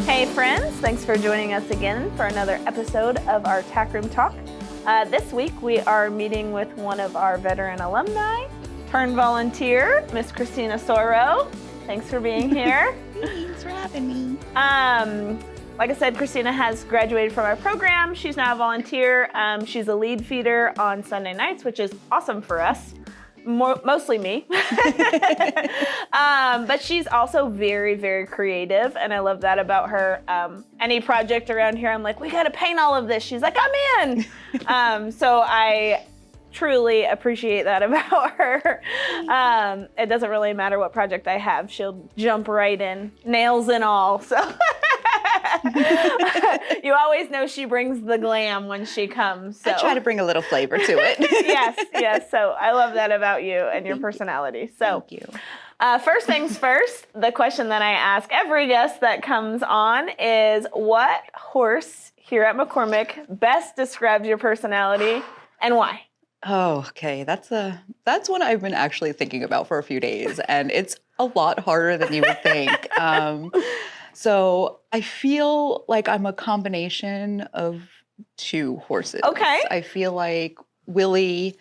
Hey friends, thanks for joining us again for another episode of our Tack Room Talk. This week we are meeting with one of our veteran alumni, turned volunteer, Miss Christina Soro. Thanks for being here. Thanks for having me. Like I said, Christina has graduated from our program. She's now a volunteer. She's a lead feeder on Sunday nights, which is awesome for us. Mostly me. But she's also very, very creative, and I love that about her. Any project around here, I'm like, we gotta paint all of this. She's like, I'm in. So I truly appreciate that about her. It doesn't really matter what project I have. She'll jump right in, nails and all. So you always know she brings the glam when she comes. So. I try to bring a little flavor to it. Yes. So I love that about you and your personality. So Thank you. First things first, the question that I ask every guest that comes on is, what horse here at McCormick best describes your personality and why? Oh, okay. That's one I've been actually thinking about for a few days, and it's a lot harder than you would think. So I feel like I'm a combination of two horses. Okay. I feel like Willie,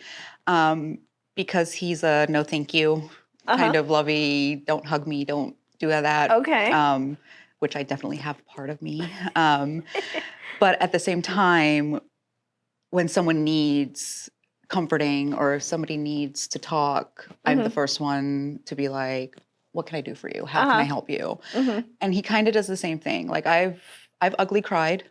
because he's a no thank you, kind of lovey, don't hug me, don't do that. Okay. Which I definitely have part of me. But at the same time, when someone needs comforting or if somebody needs to talk, I'm the first one to be like, what can I do for you? How can I help you? And he kind of does the same thing. Like I've ugly cried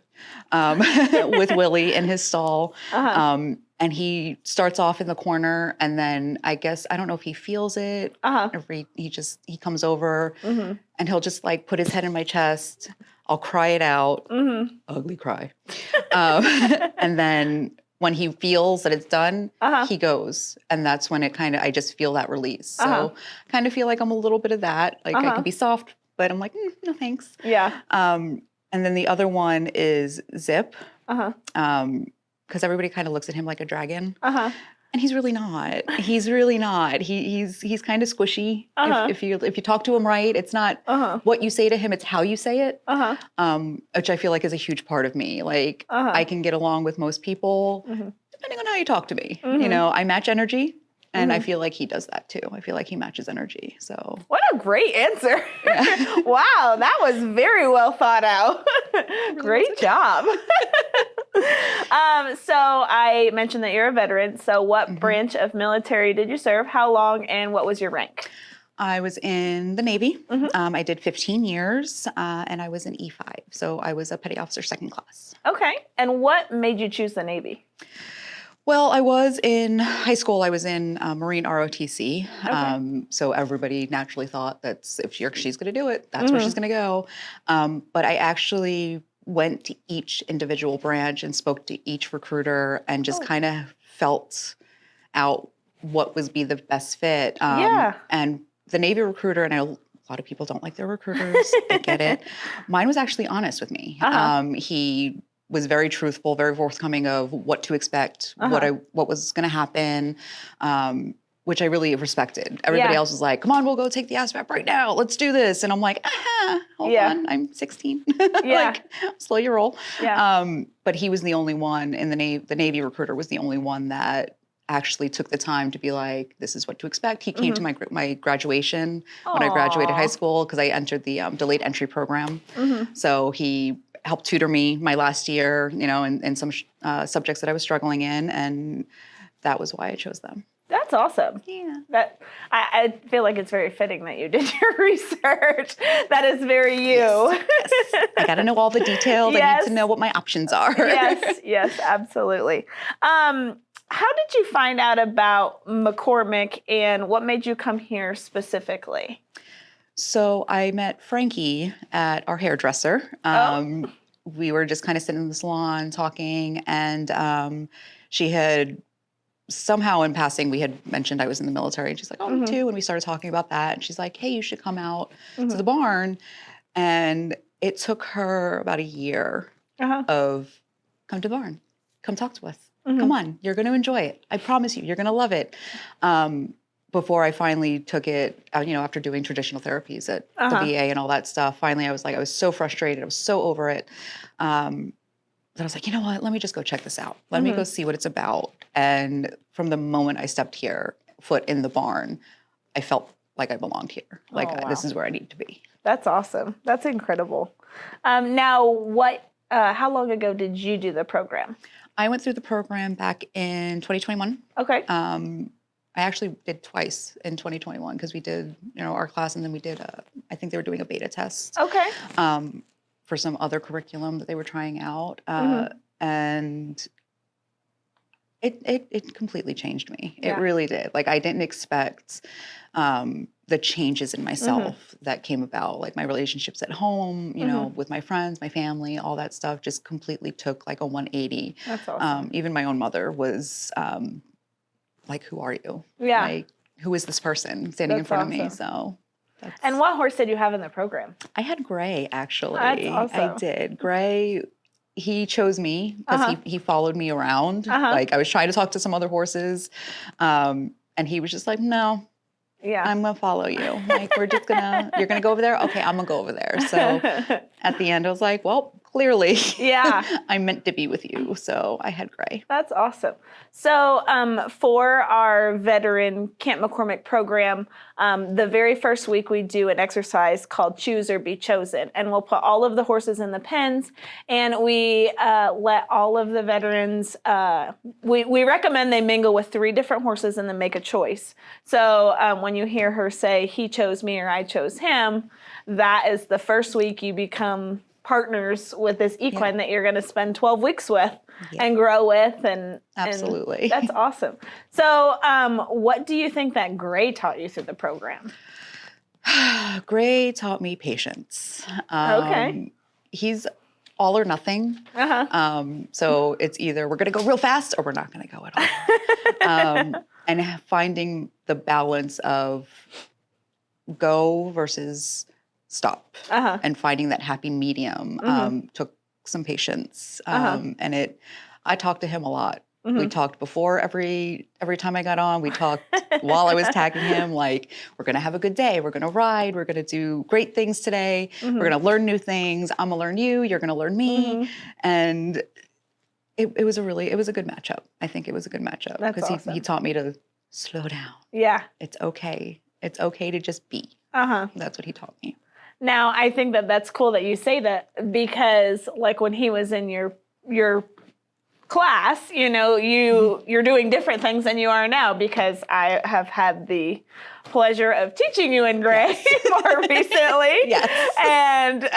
with Willie in his stall. And he starts off in the corner, and then I don't know if he feels it, or he comes over and he'll just like put his head in my chest. I'll cry it out, ugly cry. And then when he feels that it's done, he goes. And that's when I just feel that release. So kind of feel like I'm a little bit of that. Like I can be soft, but I'm like, no thanks. Yeah. And then the other one is Zip. Because everybody kind of looks at him like a dragon. And he's really not. He's really not. He's kind of squishy. If you talk to him right, it's not what you say to him, it's how you say it. Which I feel like is a huge part of me. Like I can get along with most people depending on how you talk to me. You know, I match energy. And I feel like he does that too. I feel like he matches energy. So what a great answer. Yeah. Wow, that was very well thought out. Great job. So I mentioned that you're a veteran. So what branch of military did you serve? How long, and what was your rank? I was in the Navy. I did 15 years, and I was in E5. So I was a petty officer second class. Okay. And what made you choose the Navy? Well, I was in high school. I was in Marine ROTC. Okay. So everybody naturally thought that if she's going to do it, that's where she's going to go. But I actually went to each individual branch and spoke to each recruiter and just kind of felt out what would be the best fit. And the Navy recruiter, and I know a lot of people don't like their recruiters, they get it. Mine was actually honest with me. He was very truthful, very forthcoming of what to expect, what was going to happen, which I really respected. Everybody else was like, come on, we'll go take the ASVAB right now. Let's do this. And I'm like, hold on, I'm 16. Like, slow your roll. But he was the only one in the Navy recruiter was the only one that actually took the time to be like, this is what to expect. He came to my graduation when I graduated high school because I entered the delayed entry program. So he helped tutor me my last year, you know, in some subjects that I was struggling in, and that was why I chose them. That's awesome. Yeah. I feel like it's very fitting that you did your research. That is very you. Yes. I got to know all the details. I need to know what my options are. Yes, absolutely. How did you find out about McCormick, and what made you come here specifically? So I met Frankie at our hairdresser. We were just kind of sitting in the salon talking, and she had somehow in passing, we had mentioned I was in the military, and she's like, me too. And we started talking about that, and she's like, hey, you should come out to the barn. And it took her about a year of come to the barn, come talk to us. Come on, you're going to enjoy it. I promise you, you're going to love it. before I finally took it, after doing traditional therapies at the VA and all that stuff, finally I was so frustrated. I was so over it. That I was like, you know what? Let me just go check this out. Let me go see what it's about. And from the moment I stepped foot in the barn, I felt like I belonged here. Like, this is where I need to be. That's awesome. That's incredible. Now, how long ago did you do the program? I went through the program back in 2021. Okay. I actually did twice in 2021 because we did, our class, and then we did, I think they were doing a beta test. Okay. For some other curriculum that they were trying out. And it completely changed me. It really did. Like, I didn't expect the changes in myself that came about. Like, my relationships at home, with my friends, my family, all that stuff just completely took like a 180. That's awesome. Even my own mother was like, who are you? Yeah. Like, who is this person standing in front of me? So. And what horse did you have in the program? I had Gray, actually. That's awesome. I did. Gray, he chose me because he followed me around. Like, I was trying to talk to some other horses, and he was just like, no, I'm going to follow you. Like, you're going to go over there? Okay, I'm going to go over there. So at the end, I was like, well, clearly, I'm meant to be with you. So I had Gray. That's awesome. So for our veteran Camp McCormick program, the very first week we do an exercise called Choose or Be Chosen. And we'll put all of the horses in the pens, and we let all of the veterans, we recommend they mingle with 3 different horses and then make a choice. So when you hear her say, he chose me or I chose him, that is the first week you become partners with this equine that you're going to spend 12 weeks with and grow with. Absolutely. And that's awesome. So what do you think that Gray taught you through the program? Gray taught me patience. Okay. He's all or nothing. So it's either we're going to go real fast or we're not going to go at all. And finding the balance of go versus stop, and finding that happy medium took some patience. And I talked to him a lot. We talked before every time I got on. We talked while I was tagging him, like, we're going to have a good day. We're going to ride. We're going to do great things today. We're going to learn new things. I'm going to learn you. You're going to learn me. And it was a good matchup. I think it was a good matchup because he taught me to slow down. Yeah. It's okay. It's okay to just be. That's what he taught me. Now, I think that's cool that you say that, because like when he was in your class, you're doing different things than you are now, because I have had the pleasure of teaching you in Gray more recently. And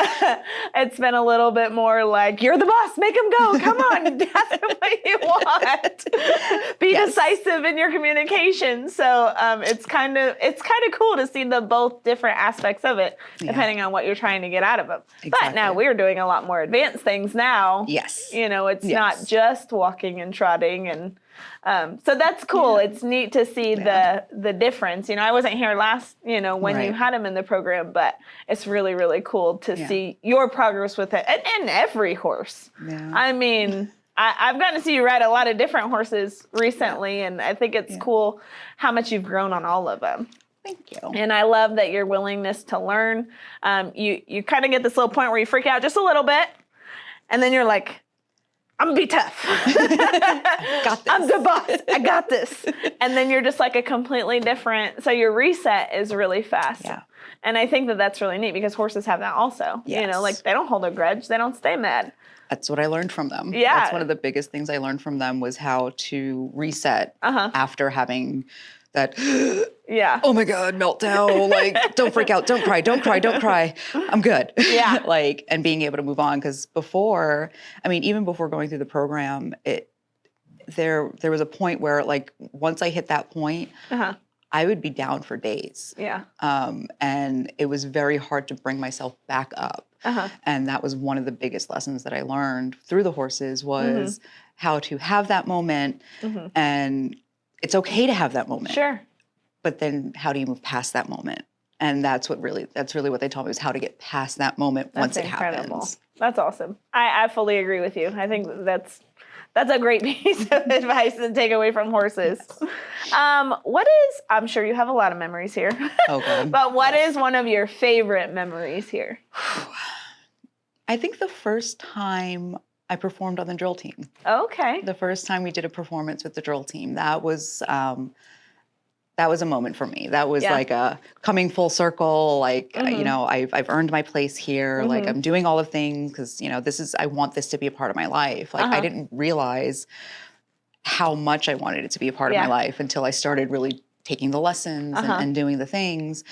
it's been a little bit more like, you're the boss, make him go, come on, ask him what you want. Be decisive in your communication. So it's kind of cool to see the both different aspects of it, depending on what you're trying to get out of them. But now we're doing a lot more advanced things now. It's not just walking and trotting, and so that's cool. It's neat to see the difference. I wasn't here last, when you had him in the program, but it's really, really cool to see your progress with it, and every horse. I mean, I've gotten to see you ride a lot of different horses recently, and I think it's cool how much you've grown on all of them. Thank you. And I love that your willingness to learn. You kind of get this little point where you freak out just a little bit, and then you're like, I'm gonna be tough. Got this. I'm the boss. I got this. And then you're just like a completely different. So your reset is really fast. And I think that's really neat, because horses have that also. Like, they don't hold a grudge. They don't stay mad. That's what I learned from them. That's one of the biggest things I learned from them, was how to reset after having that, oh my God, meltdown. Like, don't freak out, don't cry, don't cry, don't cry. I'm good. Like, and being able to move on. Because even before going through the program, there was a point where, like, once I hit that point, I would be down for days. And it was very hard to bring myself back up. And that was one of the biggest lessons that I learned through the horses, was how to have that moment. And it's okay to have that moment. Sure. But then how do you move past that moment? And that's really what they taught me, was how to get past that moment once it happens. That's awesome. I fully agree with you. I think that's That's a great piece of advice to take away from horses. Yes. I'm sure you have a lot of memories here. Oh, God. But what is one of your favorite memories here? I think the first time I performed on the drill team. Okay. The first time we did a performance with the drill team, that was a moment for me. That was like a coming full circle. Like, you know, I've earned my place here. Like, I'm doing all the things because, you know, I want this to be a part of my life. Like, I didn't realize how much I wanted it to be a part of my life until I started really taking the lessons and doing the things.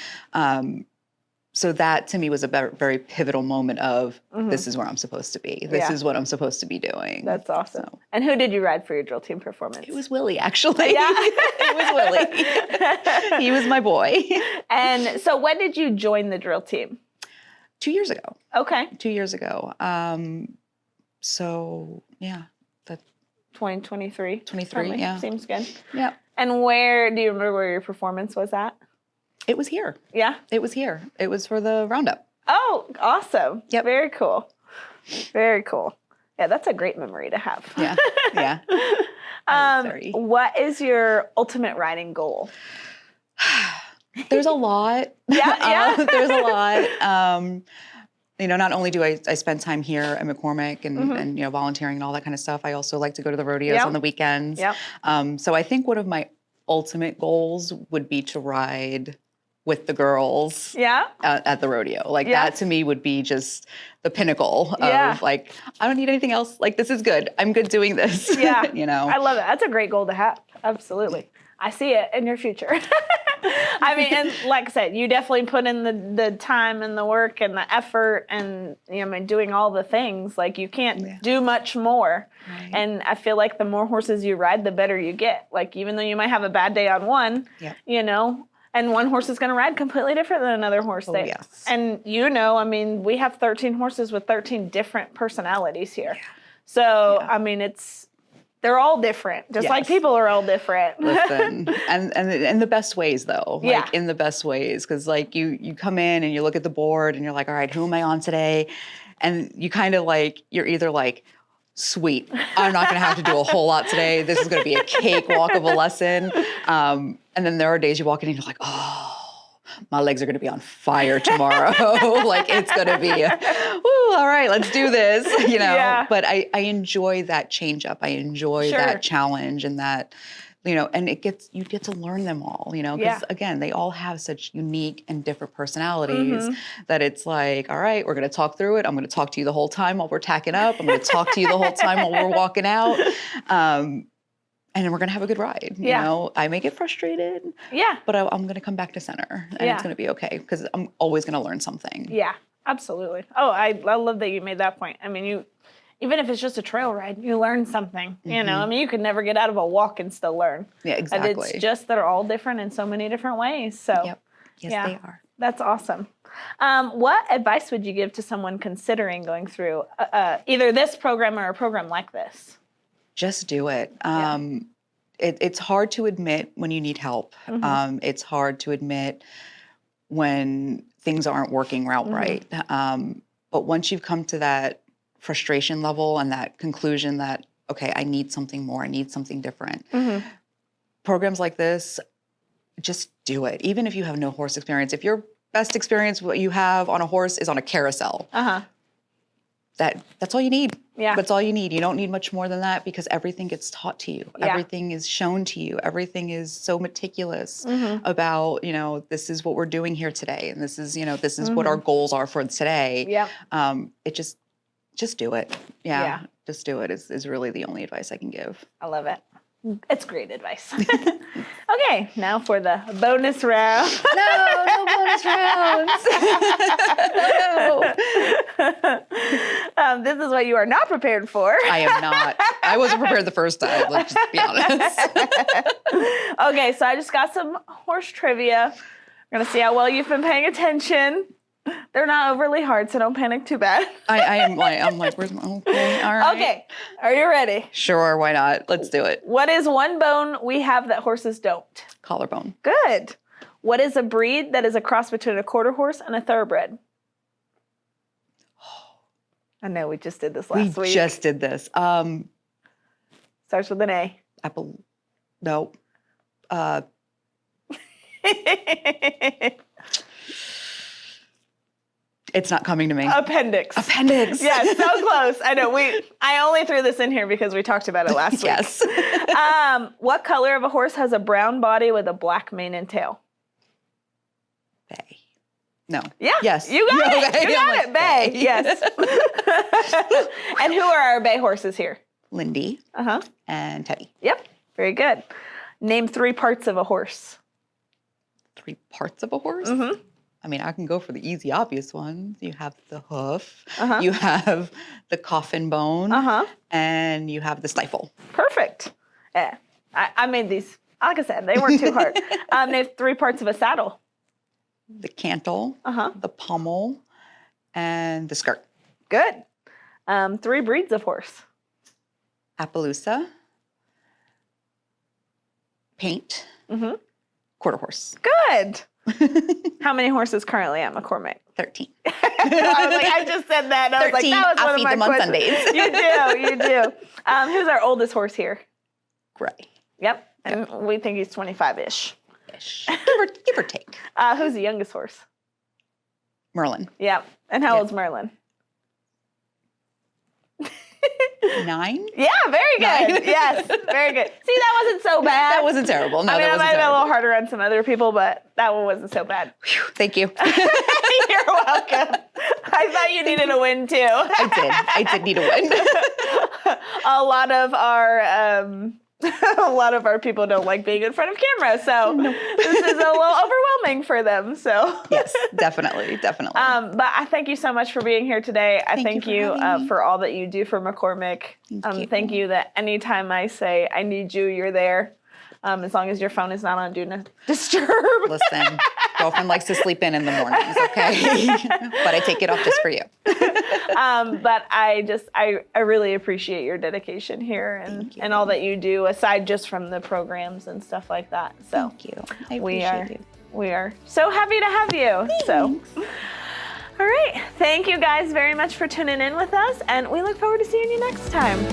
So that to me was a very pivotal moment of this is where I'm supposed to be. This is what I'm supposed to be doing. That's awesome. So. And who did you ride for your drill team performance? It was Willie, actually. Yeah. It was Willie. He was my boy. And so when did you join the drill team? 2 years ago. Okay. 2 years ago. So yeah. 2023. 23, yeah. Seems good. Yeah. And do you remember where your performance was at? It was here. Yeah? It was here. It was for the roundup. Oh, awesome. Yep. Very cool. Very cool. Yeah, that's a great memory to have. Yeah. Yeah. What is your ultimate riding goal? There's a lot. Yeah. There's a lot. You know, not only do I spend time here at McCormick and you know, volunteering and all that kind of stuff, I also like to go to the rodeos on the weekends. Yep. So I think one of my ultimate goals would be to ride with the girls at the rodeo. Like that to me would be just the pinnacle of like, I don't need anything else. Like, this is good. I'm good doing this. Yeah. You know? I love it. That's a great goal to have. Absolutely. I see it in your future. I mean, and like I said, you definitely put in the time and the work and the effort and, you know, doing all the things. Like, you can't do much more. Right. And I feel like the more horses you ride, the better you get. Like, even though you might have a bad day on one, you know, and one horse is going to ride completely different than another horse. Yes. And, you know, I mean, we have 13 horses with 13 different personalities here. Yeah. So, I mean, they're all different, just like people are all different. Listen, and in the best ways, though. Like, in the best ways. Because, like, you come in and you look at the board and you're like, all right, who am I on today? And you kind of like, you're either like, sweet, I'm not going to have to do a whole lot today. This is going to be a cakewalk of a lesson. And then there are days you walk in and you're like, oh, my legs are going to be on fire tomorrow. Like, it's going to be, all right, let's do this, you know. Yeah. But I enjoy that change up. I enjoy that challenge and that, you know, and you get to learn them all, you know, because again, they all have such unique and different personalities that it's like, all right, we're going to talk through it. I'm going to talk to you the whole time while we're tacking up. I'm going to talk to you the whole time while we're walking out. And then we're going to have a good ride. You know, I may get frustrated. Yeah. But I'm going to come back to center and it's going to be okay because I'm always going to learn something. Yeah, absolutely. Oh, I love that you made that point. I mean, even if it's just a trail ride, you learn something, you know? I mean, you could never get out of a walk and still learn. Yeah, exactly. And it's just they're all different in so many different ways. So, yes, they are. That's awesome. What advice would you give to someone considering going through either this program or a program like this? Just do it. It's hard to admit when you need help. It's hard to admit when things aren't working out right. But once you've come to that frustration level and that conclusion that, okay, I need something more, I need something different. Programs like this, just do it. Even if you have no horse experience, if your best experience what you have on a horse is on a carousel, that's all you need. Yeah. That's all you need. You don't need much more than that because everything gets taught to you. Yeah. Everything is shown to you. Everything is so meticulous about, you know, this is what we're doing here today. And this is, you know, this is what our goals are for today. Yeah. It just do it. Yeah. Just do it is really the only advice I can give. I love it. It's great advice. Okay, now for the bonus round. No bonus rounds. No. This is what you are not prepared for. I am not. I wasn't prepared the first time, let's just be honest. Okay, so I just got some horse trivia. We're going to see how well you've been paying attention. They're not overly hard, so don't panic too bad. I'm like, where's my, okay, all right. Okay, are you ready? Sure, why not? Let's do it. What is one bone we have that horses don't? Collarbone. Good. What is a breed that is a cross between a quarter horse and a thoroughbred? I know, we just did this last week. We just did this. Starts with an A. No. It's not coming to me. Appendix. Yes, so close. I know. I only threw this in here because we talked about it last week. Yes. What color of a horse has a brown body with a black mane and tail? Bay. No. Yeah. Yes. You got it. Okay. You got it. Bay. Bay. Yes. And who are our bay horses here? Lindy. And Teddy. Yep. Very good. Name 3 parts of a horse. 3 parts of a horse? I mean, I can go for the easy, obvious ones. You have the hoof, you have the coffin bone, and you have the stifle. Perfect. Yeah. I made these, like I said, they weren't too hard. Name 3 parts of a saddle. The cantle, the pommel, and the skirt. Good. 3 breeds of horse. Appaloosa, paint, quarter horse. Good. How many horses currently at McCormick? 13. I was like, I just said that. And I was like, that was I'll one feed of my them questions. on Sundays. You do. Who's our oldest horse here? Gray. Yep. And we think he's 25-ish. Give or take. Who's the youngest horse? Merlin. Yep. And how old's Merlin? 9? Yeah, very good. 9. Yes, very good. See, that wasn't so bad. That wasn't terrible. No, I mean, that I might wasn't have been a terrible. little harder on some other people, but that one wasn't so bad. Whew, thank you. You're welcome. I thought you needed a win too. I did need a win. A lot of our people don't like being in front of camera, so this is a little overwhelming for them. So yes, definitely. But I thank you so much for being here today. I thank you for all that you do for McCormick. Thank you that anytime I say I need you, you're there. As long as your phone is not on Do Not Disturb. Listen, girlfriend likes to sleep in the mornings, okay? But I take it off just for you. But I really appreciate your dedication here and all that you do, aside just from the programs and stuff like that. So thank you. I appreciate you. We are so happy to have you. Thanks. So, all right. Thank you guys very much for tuning in with us, and we look forward to seeing you next time.